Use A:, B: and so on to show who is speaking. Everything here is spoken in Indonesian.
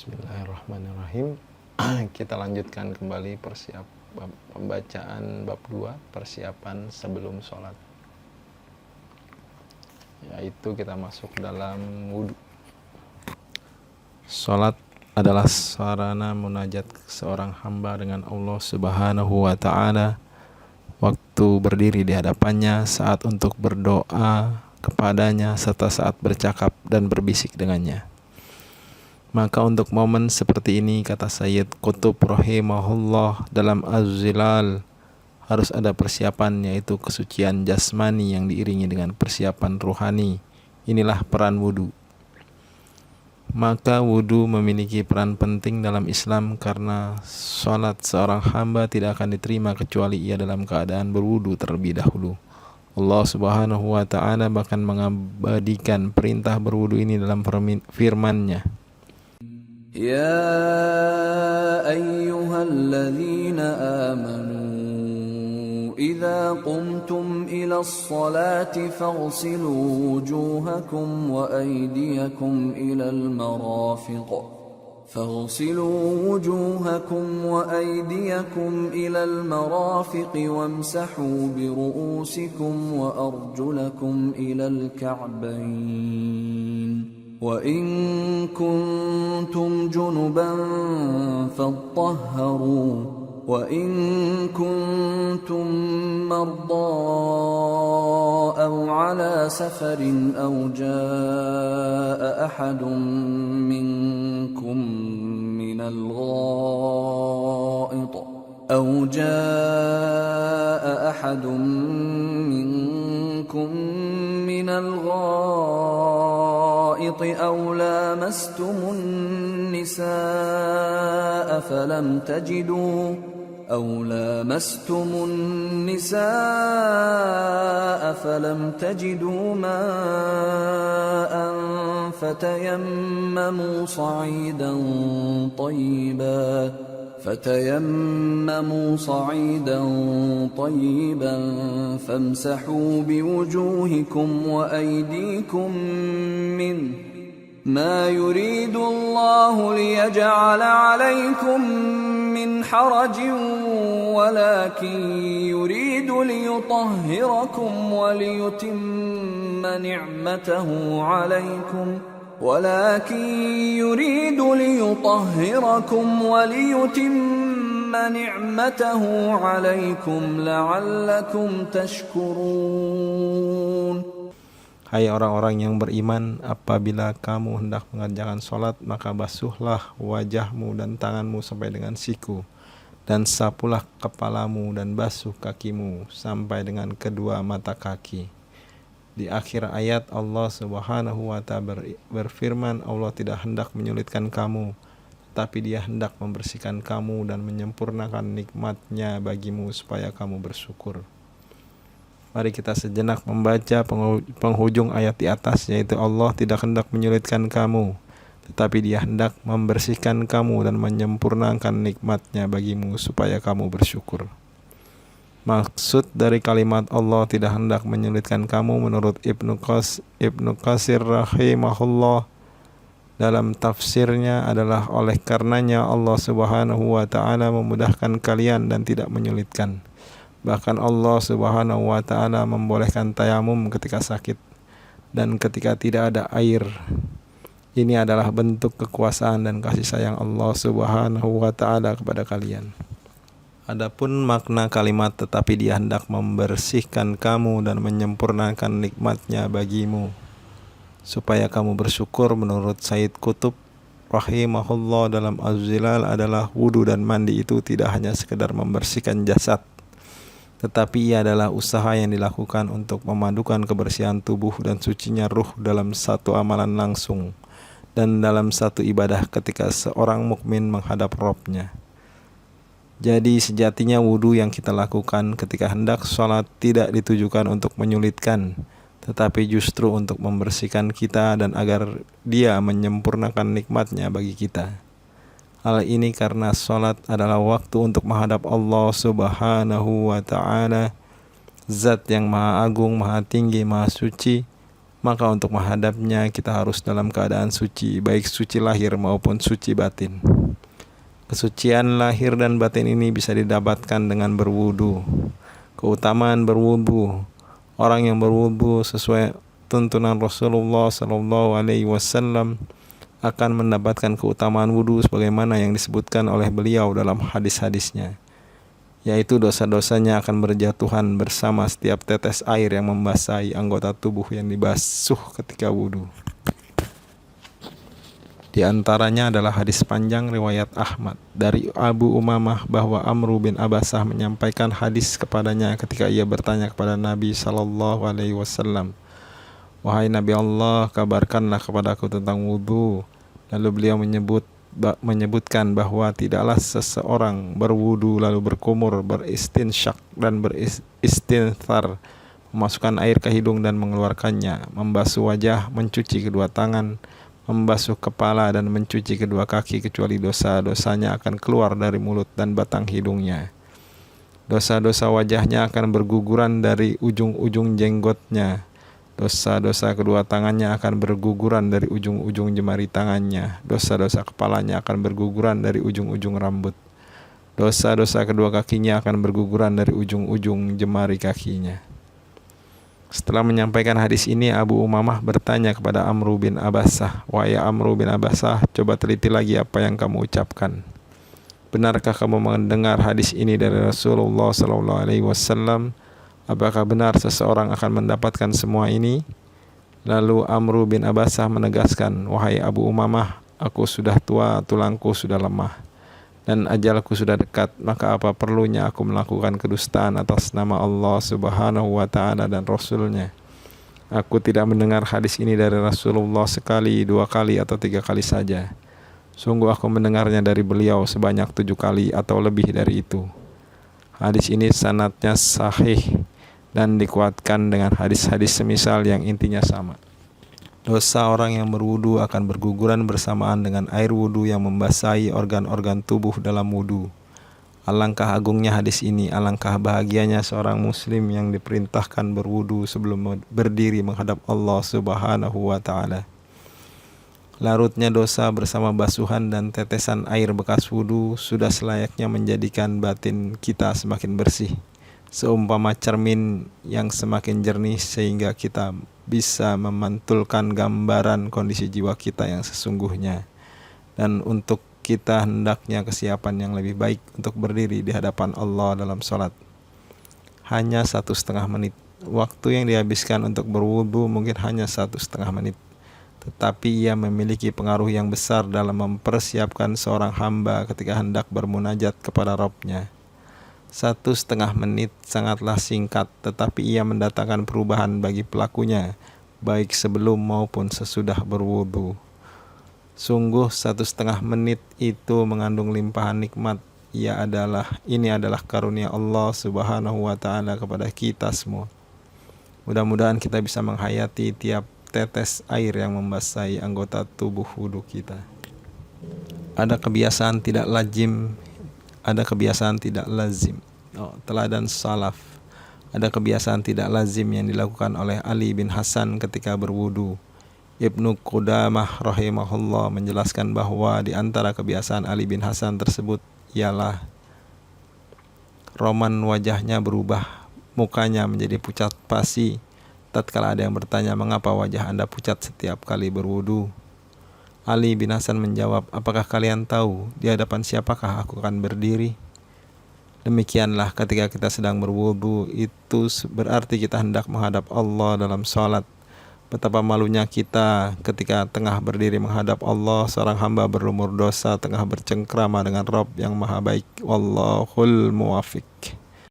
A: Bismillahirrahmanirrahim. Kita lanjutkan kembali pembacaan bab 2, persiapan sebelum sholat. Yaitu kita masuk dalam wudhu. Sholat adalah sarana munajat seorang hamba dengan Allah Subhanahu wa ta'ala, waktu berdiri di hadapannya, saat untuk berdoa kepadanya, serta saat bercakap dan berbisik dengannya. Maka untuk momen seperti ini, kata Sayyid Qutb rahimahullah dalam Az-Zilal, harus ada persiapan, yaitu kesucian jasmani yang diiringi dengan persiapan ruhani. Inilah peran wudhu. Maka wudhu memiliki peran penting dalam Islam, karena sholat seorang hamba tidak akan diterima kecuali ia dalam keadaan berwudhu terlebih dahulu. Allah Subhanahu wa ta'ala bahkan mengabadikan perintah berwudhu ini dalam firman-Nya.
B: يا أيها الذين آمنوا إذا قمتم إلى الصلاة فاغسلوا وجوهكم وأيديكم إلى المرافق وامسحوا برؤوسكم وأرجلكم إلى الكعبين وَإِن كُنتُمْ جُنُبًا فَاطَّهَّرُوا وَإِن كُنتُم مَّرْضَىٰ أَوْ عَلَىٰ سَفَرٍ أَوْ جَاءَ أَحَدٌ مِّنكُم من الغائط أو لامستم النساء فلم تجدوا ماء فتيمموا صعيدا طيبا فامسحوا بوجوهكم وأيديكم منه ما يريد الله ليجعل عليكم من حرج ولكن يريد ليطهركم وليتم نعمته عليكم لعلكم تشكرون.
A: Hai orang-orang yang beriman, apabila kamu hendak mengerjakan sholat, maka basuhlah wajahmu dan tanganmu sampai dengan siku, dan sapulah kepalamu dan basuh kakimu sampai dengan kedua mata kaki. Di akhir ayat Allah Subhanahu wa ta'ala berfirman, Allah tidak hendak menyulitkan kamu, tapi Dia hendak membersihkan kamu dan menyempurnakan nikmat-Nya bagimu supaya kamu bersyukur. Mari kita sejenak membaca penghujung ayat di atas, yaitu Allah tidak hendak menyulitkan kamu, tetapi Dia hendak membersihkan kamu dan menyempurnakan nikmat-Nya bagimu supaya kamu bersyukur. Maksud dari kalimat Allah tidak hendak menyulitkan kamu menurut Ibnu Katsir rahimahullah dalam tafsirnya adalah oleh karenanya Allah Subhanahu wa ta'ala memudahkan kalian dan tidak menyulitkan. Bahkan Allah Subhanahu wa ta'ala membolehkan tayamum ketika sakit dan ketika tidak ada air. Ini adalah bentuk kekuasaan dan kasih sayang Allah Subhanahu wa ta'ala kepada kalian. Adapun makna kalimat tetapi Dia hendak membersihkan kamu dan menyempurnakan nikmat-Nya bagimu supaya kamu bersyukur, menurut Sayyid Qutb rahimahullah dalam Az-Zilal adalah wudu dan mandi itu tidak hanya sekedar membersihkan jasad, tetapi ia adalah usaha yang dilakukan untuk memadukan kebersihan tubuh dan sucinya ruh dalam satu amalan langsung dan dalam satu ibadah ketika seorang mukmin menghadap Rabb-Nya. Jadi sejatinya wudhu yang kita lakukan ketika hendak sholat tidak ditujukan untuk menyulitkan, tetapi justru untuk membersihkan kita dan agar Dia menyempurnakan nikmat-Nya bagi kita. Hal ini karena sholat adalah waktu untuk menghadap Allah Subhanahu wa ta'ala, Zat yang maha agung, maha tinggi, maha suci, maka untuk menghadapnya kita harus dalam keadaan suci, baik suci lahir maupun suci batin. Kesucian lahir dan batin ini bisa didapatkan dengan berwudu. Keutamaan berwudu: orang yang berwudu sesuai tuntunan Rasulullah Sallallahu Alaihi Wasallam akan mendapatkan keutamaan wudu sebagaimana yang disebutkan oleh beliau dalam hadis-hadisnya, yaitu dosa-dosanya akan berjatuhan bersama setiap tetes air yang membasahi anggota tubuh yang dibasuh ketika wudu. Di antaranya adalah hadis panjang riwayat Ahmad dari Abu Umamah bahwa Amru bin Abasah menyampaikan hadis kepadanya ketika ia bertanya kepada Nabi Sallallahu Alaihi Wasallam, "Wahai Nabi Allah, kabarkanlah kepadaku tentang wudu." Lalu beliau menyebutkan bahwa tidaklah seseorang berwudu lalu berkumur, beristinsyak dan beristinthar, memasukkan air ke hidung dan mengeluarkannya, membasuh wajah, mencuci kedua tangan, membasuh kepala dan mencuci kedua kaki, kecuali dosa-dosanya akan keluar dari mulut dan batang hidungnya. Dosa-dosa wajahnya akan berguguran dari ujung-ujung jenggotnya. Dosa-dosa kedua tangannya akan berguguran dari ujung-ujung jemari tangannya. Dosa-dosa kepalanya akan berguguran dari ujung-ujung rambut. Dosa-dosa kedua kakinya akan berguguran dari ujung-ujung jemari kakinya. Setelah menyampaikan hadis ini, Abu Umamah bertanya kepada Amru bin Abasah, "Wahai Amru bin Abasah, coba teliti lagi apa yang kamu ucapkan. Benarkah kamu mendengar hadis ini dari Rasulullah SAW? Apakah benar seseorang akan mendapatkan semua ini?" Lalu Amru bin Abasah menegaskan, "Wahai Abu Umamah, aku sudah tua, tulangku sudah lemah, dan ajalku sudah dekat, maka apa perlunya aku melakukan kedustaan atas nama Allah Subhanahu wa Ta'ala dan Rasulnya? Aku tidak mendengar hadis ini dari Rasulullah sekali, 2 kali, atau 3 kali saja. Sungguh aku mendengarnya dari beliau sebanyak 7 kali atau lebih dari itu." Hadis ini sanadnya sahih dan dikuatkan dengan hadis-hadis semisal yang intinya sama. Dosa orang yang berwudu akan berguguran bersamaan dengan air wudu yang membasahi organ-organ tubuh dalam wudu. Alangkah agungnya hadis ini, alangkah bahagianya seorang muslim yang diperintahkan berwudu sebelum berdiri menghadap Allah Subhanahu wa Ta'ala. Larutnya dosa bersama basuhan dan tetesan air bekas wudu sudah selayaknya menjadikan batin kita semakin bersih, seumpama cermin yang semakin jernih sehingga kita bisa memantulkan gambaran kondisi jiwa kita yang sesungguhnya. Dan untuk kita hendaknya kesiapan yang lebih baik untuk berdiri di hadapan Allah dalam sholat. Hanya 1,5 menit. Waktu yang dihabiskan untuk berwudu mungkin hanya 1,5 menit. Tetapi ia memiliki pengaruh yang besar dalam mempersiapkan seorang hamba ketika hendak bermunajat kepada Rabb-Nya. 1,5 menit sangatlah singkat, tetapi ia mendatangkan perubahan bagi pelakunya, baik sebelum maupun sesudah berwudu. Sungguh 1,5 menit itu mengandung limpahan nikmat. Ini adalah karunia Allah Subhanahu wa Ta'ala kepada kita semua. Mudah-mudahan kita bisa menghayati tiap tetes air yang membasahi anggota tubuh wudu kita. Ada kebiasaan tidak lazim. Teladan salaf. Ada kebiasaan tidak lazim yang dilakukan oleh Ali bin Hasan ketika berwudu. Ibnu Qudamah rahimahullah menjelaskan bahwa di antara kebiasaan Ali bin Hasan tersebut ialah roman wajahnya berubah, mukanya menjadi pucat pasi tatkala ada yang bertanya, "Mengapa wajah Anda pucat setiap kali berwudu?" Ali bin Hasan menjawab, "Apakah kalian tahu di hadapan siapakah aku akan berdiri?" Demikianlah ketika kita sedang berwudu, itu berarti kita hendak menghadap Allah dalam sholat. Betapa malunya kita ketika tengah berdiri menghadap Allah, seorang hamba berlumur dosa tengah bercengkrama dengan Rabb yang maha baik. Wallahul muwafiq.